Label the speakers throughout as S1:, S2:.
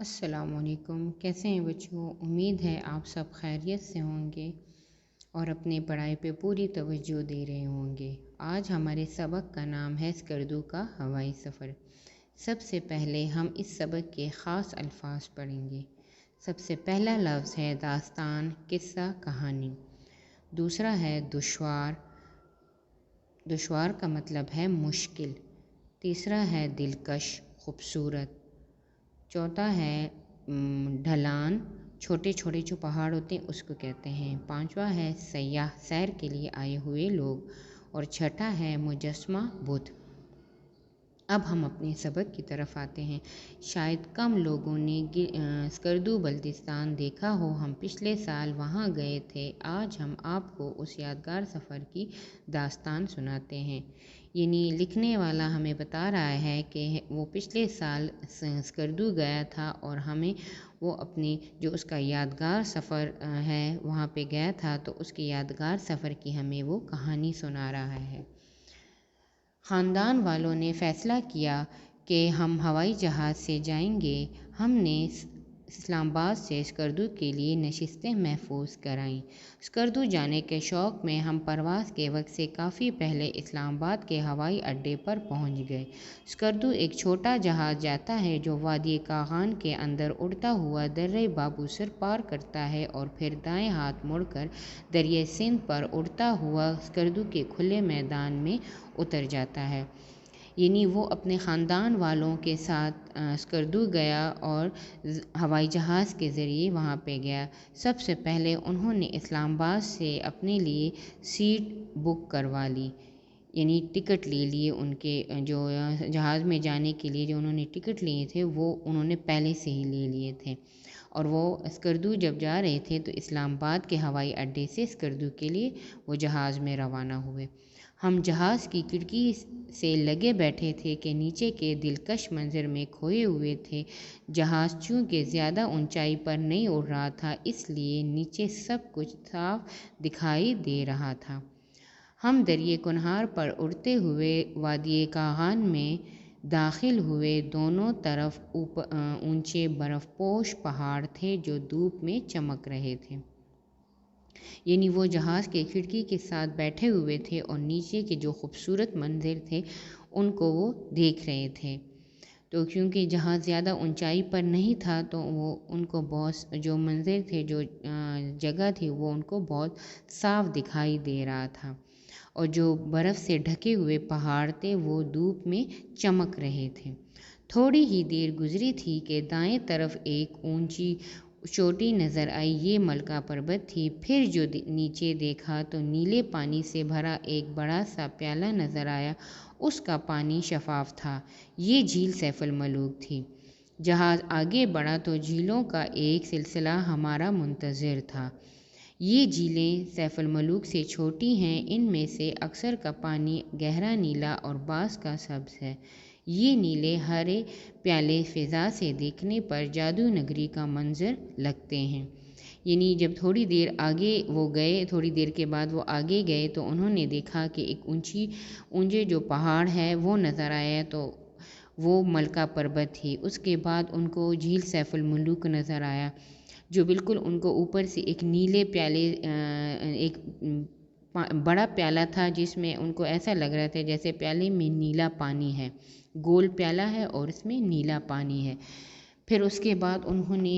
S1: السلام علیکم، کیسے ہیں بچوں؟ امید ہے آپ سب خیریت سے ہوں گے اور اپنی پڑھائی پہ پوری توجہ دے رہے ہوں گے۔ آج ہمارے سبق کا نام ہے اسکردو کا ہوائی سفر۔ سب سے پہلے ہم اس سبق کے خاص الفاظ پڑھیں گے۔ سب سے پہلا لفظ ہے داستان، قصہ، کہانی۔ دوسرا ہے دشوار، دشوار کا مطلب ہے مشکل۔ تیسرا ہے دلکش، خوبصورت۔ چوتھا ہے ڈھلان، چھوٹے چھوٹے جو پہاڑ ہوتے ہیں اس کو کہتے ہیں۔ پانچواں ہے سیاح، سیر کے لیے آئے ہوئے لوگ۔ اور چھٹا ہے مجسمہ، بت۔ اب ہم اپنے سبق کی طرف آتے ہیں۔ شاید کم لوگوں نے اسکردو بلتستان دیکھا ہو۔ ہم پچھلے سال وہاں گئے تھے۔ آج ہم آپ کو اس یادگار سفر کی داستان سناتے ہیں۔ یعنی لکھنے والا ہمیں بتا رہا ہے کہ وہ پچھلے سال اسکردو گیا تھا اور ہمیں وہ اپنی جو اس کا یادگار سفر ہے وہاں پہ گیا تھا، تو اس کی یادگار سفر کی ہمیں وہ کہانی سنا رہا ہے۔ خاندان والوں نے فیصلہ کیا کہ ہم ہوائی جہاز سے جائیں گے۔ ہم نے اسلام آباد سے اسکردو کے لیے نشستیں محفوظ کرائیں۔ اسکردو جانے کے شوق میں ہم پرواز کے وقت سے کافی پہلے اسلام آباد کے ہوائی اڈے پر پہنچ گئے۔ اسکردو ایک چھوٹا جہاز جاتا ہے جو وادی کاغان کے اندر اڑتا ہوا درہ بابوسر پار کرتا ہے اور پھر دائیں ہاتھ مڑ کر دریائے سندھ پر اڑتا ہوا اسکردو کے کھلے میدان میں اتر جاتا ہے۔ یعنی وہ اپنے خاندان والوں کے ساتھ اسکردو گیا اور ہوائی جہاز کے ذریعے وہاں پہ گیا۔ سب سے پہلے انہوں نے اسلام آباد سے اپنے لیے سیٹ بک کروا لی، یعنی ٹکٹ لے لیے۔ ان کے جو جہاز میں جانے کے لیے جو انہوں نے ٹکٹ لیے تھے وہ انہوں نے پہلے سے ہی لے لیے تھے، اور وہ اسکردو جب جا رہے تھے تو اسلام آباد کے ہوائی اڈے سے اسکردو کے لیے وہ جہاز میں روانہ ہوئے۔ ہم جہاز کی کھڑکی سے لگے بیٹھے تھے کہ نیچے کے دلکش منظر میں کھوئے ہوئے تھے۔ جہاز چونکہ زیادہ اونچائی پر نہیں اڑ رہا تھا، اس لیے نیچے سب کچھ صاف دکھائی دے رہا تھا۔ ہم دریائے کنہار پر اڑتے ہوئے وادی کاغان میں داخل ہوئے۔ دونوں طرف اونچے برف پوش پہاڑ تھے جو دھوپ میں چمک رہے تھے۔ یعنی وہ جہاز کے کھڑکی کے ساتھ بیٹھے ہوئے تھے اور نیچے کے جو خوبصورت منظر تھے ان کو وہ دیکھ رہے تھے۔ تو کیونکہ جہاز زیادہ اونچائی پر نہیں تھا تو وہ ان کو بہت جو منظر تھے، جو جگہ تھی، وہ ان کو بہت صاف دکھائی دے رہا تھا، اور جو برف سے ڈھکے ہوئے پہاڑ تھے وہ دھوپ میں چمک رہے تھے۔ تھوڑی ہی دیر گزری تھی کہ دائیں طرف ایک اونچی چوٹی نظر آئی۔ یہ ملکہ پربت تھی۔ پھر جو نیچے دیکھا تو نیلے پانی سے بھرا ایک بڑا سا پیالہ نظر آیا۔ اس کا پانی شفاف تھا۔ یہ جھیل سیف الملوک تھی۔ جہاز آگے بڑھا تو جھیلوں کا ایک سلسلہ ہمارا منتظر تھا۔ یہ جھیلیں سیف الملوک سے چھوٹی ہیں۔ ان میں سے اکثر کا پانی گہرا نیلا اور بعض کا سبز ہے۔ یہ نیلے ہرے پیالے فضا سے دیکھنے پر جادو نگری کا منظر لگتے ہیں۔ یعنی جب تھوڑی دیر آگے وہ گئے، تھوڑی دیر کے بعد وہ آگے گئے تو انہوں نے دیکھا کہ ایک اونچے جو پہاڑ ہے وہ نظر آیا، تو وہ ملکہ پربت تھی۔ اس کے بعد ان کو جھیل سیف الملوک نظر آیا، جو بالکل ان کو اوپر سے ایک نیلے پیالے ایک بڑا پیالہ تھا، جس میں ان کو ایسا لگ رہا تھا جیسے پیالے میں نیلا پانی ہے، گول پیالہ ہے اور اس میں نیلا پانی ہے۔ پھر اس کے بعد انہوں نے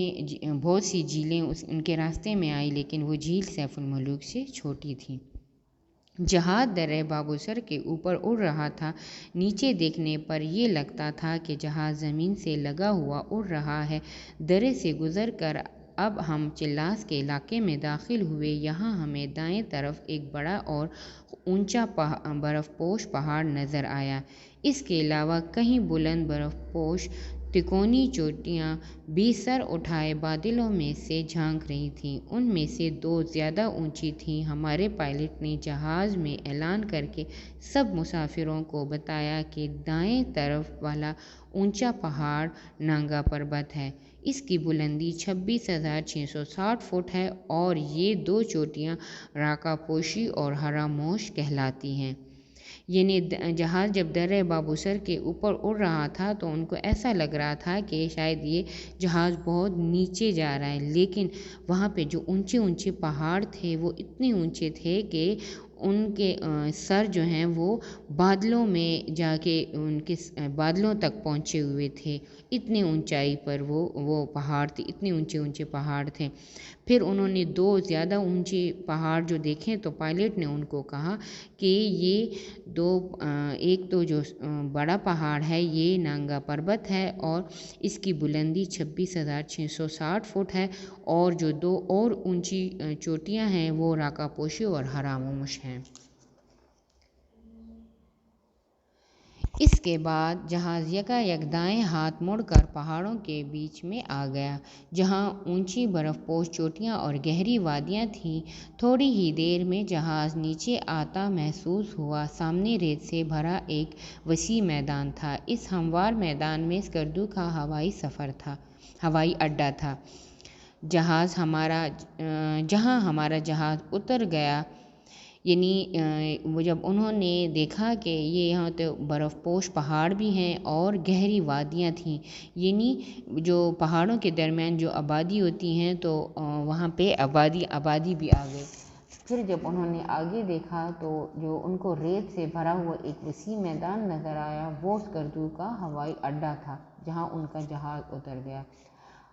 S1: بہت سی جھیلیں ان کے راستے میں آئی، لیکن وہ جھیل سیف الملوک سے چھوٹی تھی۔ جہاز درہ بابوسر کے اوپر اڑ رہا تھا۔ نیچے دیکھنے پر یہ لگتا تھا کہ جہاز زمین سے لگا ہوا اڑ رہا ہے۔ درے سے گزر کر اب ہم چلاس کے علاقے میں داخل ہوئے۔ یہاں ہمیں دائیں طرف ایک بڑا اور اونچا برف پوش پہاڑ نظر آیا۔ اس کے علاوہ کئی بلند برف پوش تکونی چوٹیاں بھی سر اٹھائے بادلوں میں سے جھانک رہی تھیں۔ ان میں سے دو زیادہ اونچی تھیں۔ ہمارے پائلٹ نے جہاز میں اعلان کر کے سب مسافروں کو بتایا کہ دائیں طرف والا اونچا پہاڑ نانگا پربت ہے۔ اس کی بلندی 26,660 فٹ ہے اور یہ دو چوٹیاں راکا پوشی اور ہرا موش کہلاتی ہیں۔ یعنی جہاز جب درہ بابوسر کے اوپر اڑ رہا تھا تو ان کو ایسا لگ رہا تھا کہ شاید یہ جہاز بہت نیچے جا رہا ہے، لیکن وہاں پہ جو اونچے اونچے پہاڑ تھے وہ اتنے اونچے تھے کہ ان کے سر جو ہیں وہ بادلوں میں جا کے ان کے بادلوں تک پہنچے ہوئے تھے، اتنی اونچائی پر وہ پہاڑ تھے، اتنے اونچے اونچے پہاڑ تھے۔ پھر انہوں نے دو زیادہ اونچے پہاڑ جو دیکھے تو پائلٹ نے ان کو کہا کہ یہ ایک تو جو بڑا پہاڑ ہے یہ نانگا پربت ہے اور اس کی بلندی 26,660 فٹ ہے، اور جو دو اور اونچی چوٹیاں ہیں وہ راکا پوشی اور ہرامومش ہیں۔ اس کے بعد جہاز یکایک دائیں ہاتھ مڑ کر پہاڑوں کے بیچ میں آ گیا، جہاں اونچی برف پوش چوٹیاں اور گہری وادیاں تھیں۔ تھوڑی ہی دیر میں جہاز نیچے آتا محسوس ہوا۔ سامنے ریت سے بھرا ایک وسیع میدان تھا۔ اس ہموار میدان میں اسکردو کا ہوائی اڈہ تھا۔ جہاں ہمارا جہاز اتر گیا، یعنی وہ جب انہوں نے دیکھا کہ یہاں تو برف پوش پہاڑ بھی ہیں اور گہری وادیاں تھیں، یعنی جو پہاڑوں کے درمیان جو آبادی ہوتی ہیں تو وہاں پہ آبادی بھی آ گئی۔ پھر جب انہوں نے آگے دیکھا تو جو ان کو ریت سے بھرا ہوا ایک وسیع میدان نظر آیا، وہ اسکردو کا ہوائی اڈہ تھا جہاں ان کا جہاز اتر گیا۔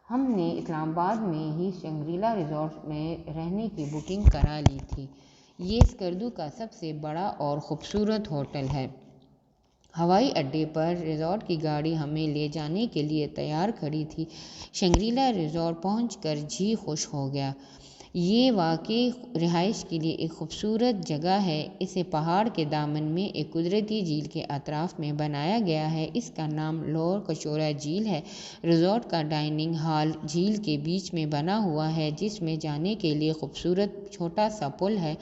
S1: ہم نے اسلام آباد میں ہی شنگری-لا ریزورٹ میں رہنے کی بکنگ کرا لی تھی۔ یہ اسکردو کا سب سے بڑا اور خوبصورت ہوٹل ہے۔ ہوائی اڈے پر ریزورٹ کی گاڑی ہمیں لے جانے کے لیے تیار کھڑی تھی۔ شنگری-لا ریزورٹ پہنچ کر جی خوش ہو گیا۔ یہ واقعی رہائش کے لیے ایک خوبصورت جگہ ہے۔ اسے پہاڑ کے دامن میں ایک قدرتی جھیل کے اطراف میں بنایا گیا ہے۔ اس کا نام لور کچورا جھیل ہے۔ ریزورٹ کا ڈائننگ ہال جھیل کے بیچ میں بنا ہوا ہے، جس میں جانے کے لیے خوبصورت چھوٹا سا پل ہے۔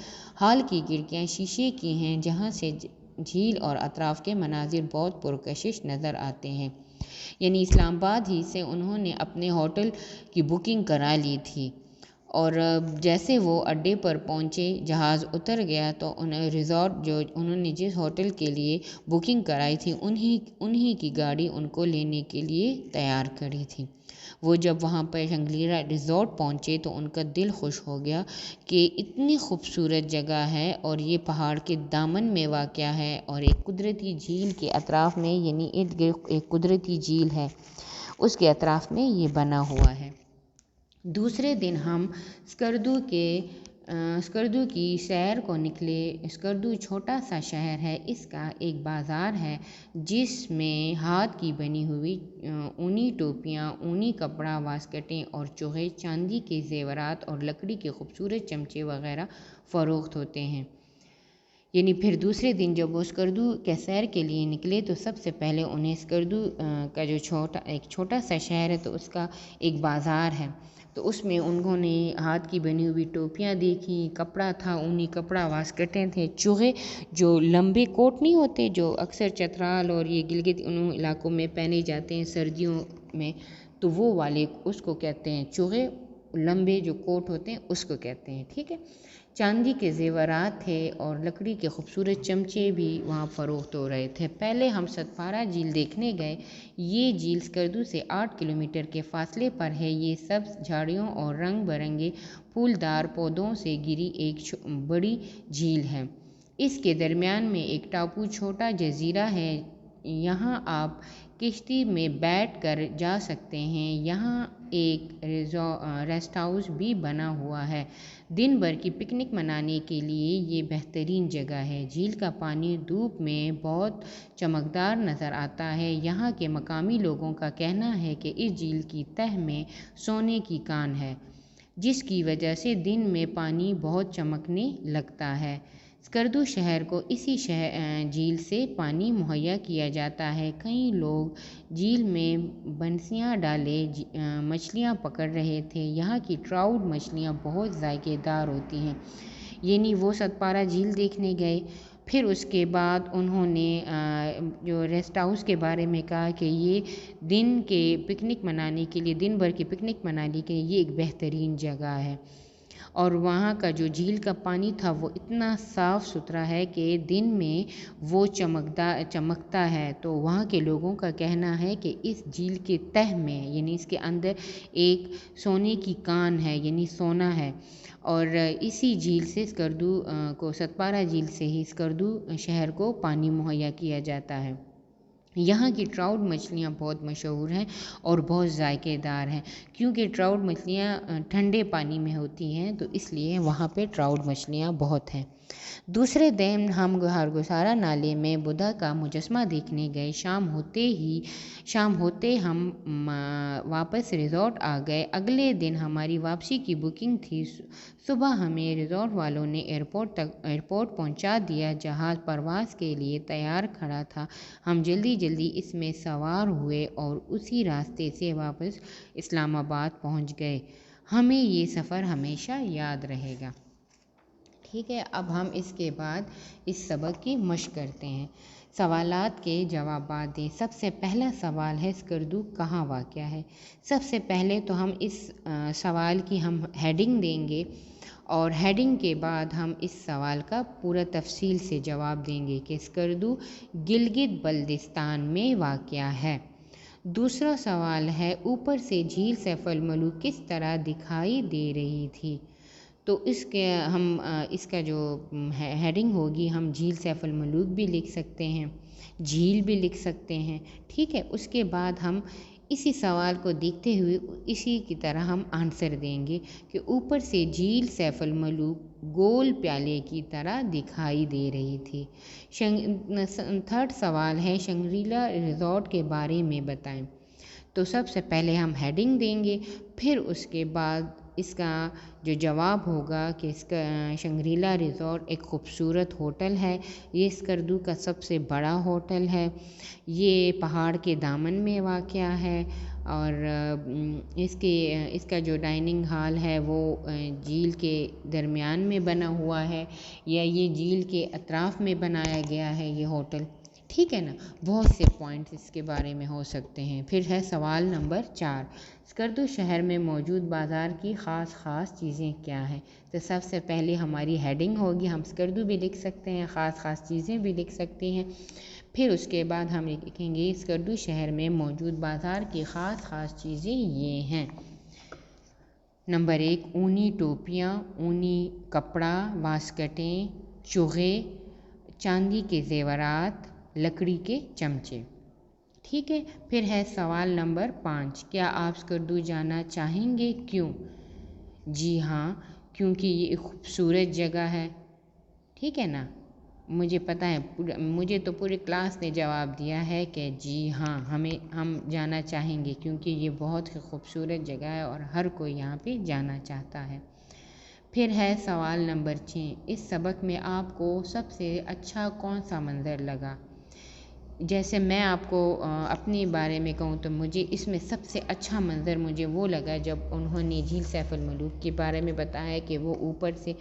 S1: ہال کی کھڑکیاں شیشے کی ہیں، جہاں سے جھیل اور اطراف کے مناظر بہت پرکشش نظر آتے ہیں۔ یعنی اسلام آباد ہی سے انہوں نے اپنے ہوٹل کی بکنگ کرا لی تھی، اور جیسے وہ اڈے پر پہنچے، جہاز اتر گیا تو ریزورٹ جو انہوں نے جس ہوٹل کے لیے بکنگ کرائی تھی انہی کی گاڑی ان کو لینے کے لیے تیار کھڑی تھی۔ وہ جب وہاں پر شنگری-لا ریزورٹ پہنچے تو ان کا دل خوش ہو گیا کہ اتنی خوبصورت جگہ ہے اور یہ پہاڑ کے دامن میں واقع ہے اور ایک قدرتی جھیل کے اطراف میں، یعنی ارد گرد ایک قدرتی جھیل ہے، اس کے اطراف میں یہ بنا ہوا ہے۔ دوسرے دن ہم اسکردو کی سیر کو نکلے۔ اسکردو چھوٹا سا شہر ہے۔ اس کا ایک بازار ہے جس میں ہاتھ کی بنی ہوئی اونی ٹوپیاں، اونی کپڑا، واسکٹیں اور چوغے، چاندی کے زیورات اور لکڑی کے خوبصورت چمچے وغیرہ فروخت ہوتے ہیں۔ یعنی پھر دوسرے دن جب وہ اسکردو کے سیر کے لیے نکلے تو سب سے پہلے انہیں اسکردو کا جو ایک چھوٹا سا شہر ہے تو اس کا ایک بازار ہے، تو اس میں انہوں نے ہاتھ کی بنی ہوئی ٹوپیاں دیکھیں، کپڑا تھا اونی کپڑا، واسکٹیں تھے، چوغے جو لمبے کوٹ نہیں ہوتے جو اکثر چترال اور یہ گلگت ان علاقوں میں پہنے جاتے ہیں سردیوں میں، تو وہ والے اس کو کہتے ہیں چوغے، لمبے جو کوٹ ہوتے ہیں اس کو کہتے ہیں، ٹھیک ہے۔ چاندی کے زیورات تھے اور لکڑی کے خوبصورت چمچے بھی وہاں فروخت ہو رہے تھے۔ پہلے ہم ستپارا جھیل دیکھنے گئے۔ یہ جھیل اسکردو سے 8 کلومیٹر کے فاصلے پر ہے۔ یہ سبز جھاڑیوں اور رنگ برنگے پھولدار پودوں سے گھری ایک بڑی جھیل ہے۔ اس کے درمیان میں ایک ٹاپو چھوٹا جزیرہ ہے۔ یہاں آپ کشتی میں بیٹھ کر جا سکتے ہیں۔ یہاں ایک ریسٹ ہاؤس بھی بنا ہوا ہے۔ دن بھر کی پکنک منانے کے لیے یہ بہترین جگہ ہے۔ جھیل کا پانی دھوپ میں بہت چمکدار نظر آتا ہے۔ یہاں کے مقامی لوگوں کا کہنا ہے کہ اس جھیل کی تہہ میں سونے کی کان ہے، جس کی وجہ سے دن میں پانی بہت چمکنے لگتا ہے۔ اسکردو شہر کو اسی جھیل سے پانی مہیا کیا جاتا ہے۔ کئی لوگ جھیل میں بنسیاں ڈالے مچھلیاں پکڑ رہے تھے۔ یہاں کی ٹراؤٹ مچھلیاں بہت ذائقے دار ہوتی ہیں۔ یعنی وہ ستپارا جھیل دیکھنے گئے۔ پھر اس کے بعد انہوں نے جو ریسٹ ہاؤس کے بارے میں کہا کہ یہ دن کے پکنک منانے کے لیے، دن بھر کی پکنک منانے کے لیے یہ ایک بہترین جگہ ہے۔ اور وہاں کا جو جھیل کا پانی تھا وہ اتنا صاف ستھرا ہے کہ دن میں وہ چمکتا ہے۔ تو وہاں کے لوگوں کا کہنا ہے کہ اس جھیل کے تہہ میں یعنی اس کے اندر ایک سونے کی کان ہے، یعنی سونا ہے، اور اسی جھیل سے اسکردو کو ستپارا جھیل سے ہی اسکردو شہر کو پانی مہیا کیا جاتا ہے۔ یہاں کی ٹراؤٹ مچھلیاں بہت مشہور ہیں اور بہت ذائقے دار ہیں، کیونکہ ٹراؤٹ مچھلیاں ٹھنڈے پانی میں ہوتی ہیں، تو اس لیے وہاں پہ ٹراؤٹ مچھلیاں بہت ہیں۔ دوسرے دن ہم گہرگسارا نالے میں بدھا کا مجسمہ دیکھنے گئے۔ شام ہوتے ہم واپس ریزورٹ آ گئے۔ اگلے دن ہماری واپسی کی بکنگ تھی۔ صبح ہمیں ریزورٹ والوں نے ایئرپورٹ پہنچا دیا۔ جہاز پرواز کے لیے تیار کھڑا تھا۔ ہم جلدی اس میں سوار ہوئے اور اسی راستے سے واپس اسلام آباد پہنچ گئے۔ ہمیں یہ سفر ہمیشہ یاد رہے گا۔ ٹھیک ہے، اب ہم اس کے بعد اس سبق کی مشق کرتے ہیں۔ سوالات کے جوابات دیں۔ سب سے پہلا سوال ہے اسکردو کہاں واقع ہے؟ سب سے پہلے تو ہم اس سوال کی ہم ہیڈنگ دیں گے، اور ہیڈنگ کے بعد ہم اس سوال کا پورا تفصیل سے جواب دیں گے کہ اسکردو گلگت بلتستان میں واقع ہے۔ دوسرا سوال ہے اوپر سے جھیل سیف الملوک کس طرح دکھائی دے رہی تھی؟ تو اس کا جو ہیڈنگ ہوگی، ہم جھیل سیف الملوک بھی لکھ سکتے ہیں، جھیل بھی لکھ سکتے ہیں۔ ٹھیک ہے، اس کے بعد ہم اسی سوال کو دیکھتے ہوئے اسی کی طرح ہم آنسر دیں گے کہ اوپر سے جھیل سیف الملوک گول پیالے کی طرح دکھائی دے رہی تھی۔ تھرڈ سوال ہے شنگریلا ریزورٹ کے بارے میں بتائیں۔ تو سب سے پہلے ہم ہیڈنگ دیں گے، پھر اس کے بعد اس کا جو جواب ہوگا کہ اس کا شنگریلا ریزورٹ ایک خوبصورت ہوٹل ہے، یہ اسکردو کا سب سے بڑا ہوٹل ہے، یہ پہاڑ کے دامن میں واقع ہے، اور اس کا جو ڈائننگ ہال ہے وہ جھیل کے درمیان میں بنا ہوا ہے، یا یہ جھیل کے اطراف میں بنایا گیا ہے یہ ہوٹل۔ ٹھیک ہے نا، بہت سے پوائنٹس اس کے بارے میں ہو سکتے ہیں۔ پھر ہے سوال نمبر 4، اسکردو شہر میں موجود بازار کی خاص چیزیں کیا ہیں؟ تو سب سے پہلے ہماری ہیڈنگ ہوگی، ہم اسکردو بھی لکھ سکتے ہیں، خاص چیزیں بھی لکھ سکتے ہیں۔ پھر اس کے بعد ہم لکھیں گے اسکردو شہر میں موجود بازار کی خاص چیزیں یہ ہیں۔ نمبر 1، اونی ٹوپیاں، اونی کپڑا، واسکٹیں، چوغے، چاندی کے زیورات، لکڑی کے چمچے۔ ٹھیک ہے، پھر ہے سوال نمبر 5، کیا آپ اسکردو جانا چاہیں گے؟ کیوں؟ جی ہاں، کیونکہ یہ ایک خوبصورت جگہ ہے۔ ٹھیک ہے نا، مجھے پتہ ہے، مجھے تو پورے کلاس نے جواب دیا ہے کہ جی ہاں ہم جانا چاہیں گے، کیونکہ یہ بہت ہی خوبصورت جگہ ہے اور ہر کوئی یہاں پہ جانا چاہتا ہے۔ پھر ہے سوال نمبر 6، اس سبق میں آپ کو سب سے اچھا کون سا منظر لگا؟ جیسے میں آپ کو اپنے بارے میں کہوں تو مجھے اس میں سب سے اچھا منظر مجھے وہ لگا جب انہوں نے جھیل سیف الملوک کے بارے میں بتایا کہ وہ اوپر سے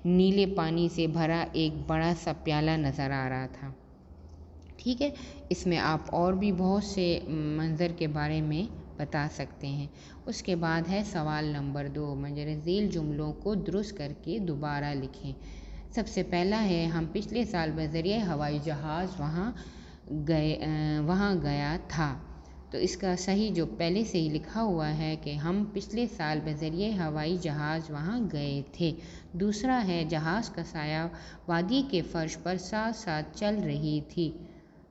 S1: نیلے پانی سے بھرا ایک بڑا سا پیالہ نظر آ رہا تھا۔ ٹھیک ہے، اس میں آپ اور بھی بہت سے منظر کے بارے میں بتا سکتے ہیں۔ اس کے بعد ہے سوال نمبر 2، مندرجہ ذیل جملوں کو درست کر کے دوبارہ لکھیں۔ سب سے پہلا ہے ہم پچھلے سال بذریعہ ہوائی جہاز وہاں گیا تھا۔ تو اس کا صحیح جو پہلے سے ہی لکھا ہوا ہے کہ ہم پچھلے سال بذریعہ ہوائی جہاز وہاں گئے تھے۔ دوسرا ہے جہاز کا سایہ وادی کے فرش پر ساتھ چل رہی تھی۔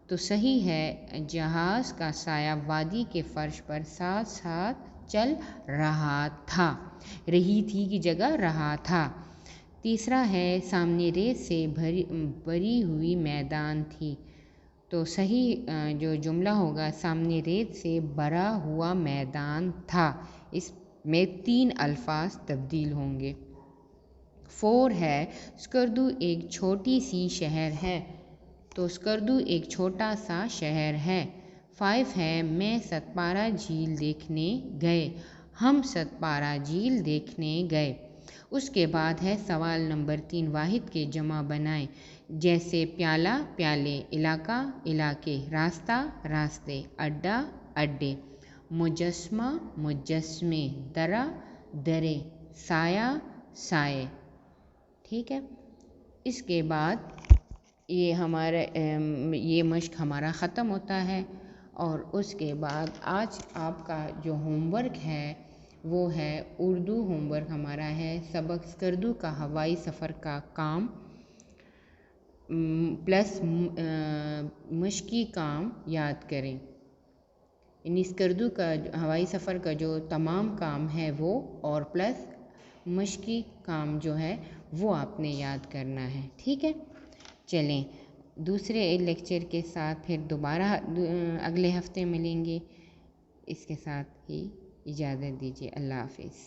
S1: تو صحیح ہے جہاز کا سایہ وادی کے فرش پر ساتھ چل رہا تھا، رہی تھی کی جگہ رہا تھا۔ تیسرا ہے سامنے ریت سے بھری ہوئی میدان تھی۔ تو صحیح جو جملہ ہوگا سامنے ریت سے بھرا ہوا میدان تھا، اس میں 3 الفاظ تبدیل ہوں گے۔ 4 ہے اسکردو ایک چھوٹی سی شہر ہے۔ تو اسکردو ایک چھوٹا سا شہر ہے۔ 5 ہے میں ستپارا جھیل دیکھنے گئے، ہم ستپارا جھیل دیکھنے گئے۔ اس کے بعد ہے سوال نمبر 3، واحد کے جمع بنائیں، جیسے پیالہ پیالے، علاقہ علاقے، راستہ راستے، اڈہ اڈے، مجسمہ مجسمے، درہ درے، سایہ سائے. ٹھیک ہے. اس کے بعد یہ مشق ہمارا ختم ہوتا ہے، اور اس کے بعد آج آپ کا جو ہوم ورک ہے وہ ہے اردو ہوم ورک ہمارا ہے سبق اسکردو کا ہوائی سفر کا کام پلس مشقی کام یاد کریں. یعنی اسکردو کا ہوائی سفر کا جو تمام کام ہے وہ، اور پلس مشقی کام جو ہے وہ آپ نے یاد کرنا ہے. ٹھیک ہے. چلیں دوسرے لیکچر کے ساتھ پھر دوبارہ اگلے ہفتے ملیں گے. اس کے ساتھ ہی اجازت دیجیے. اللہ حافظ.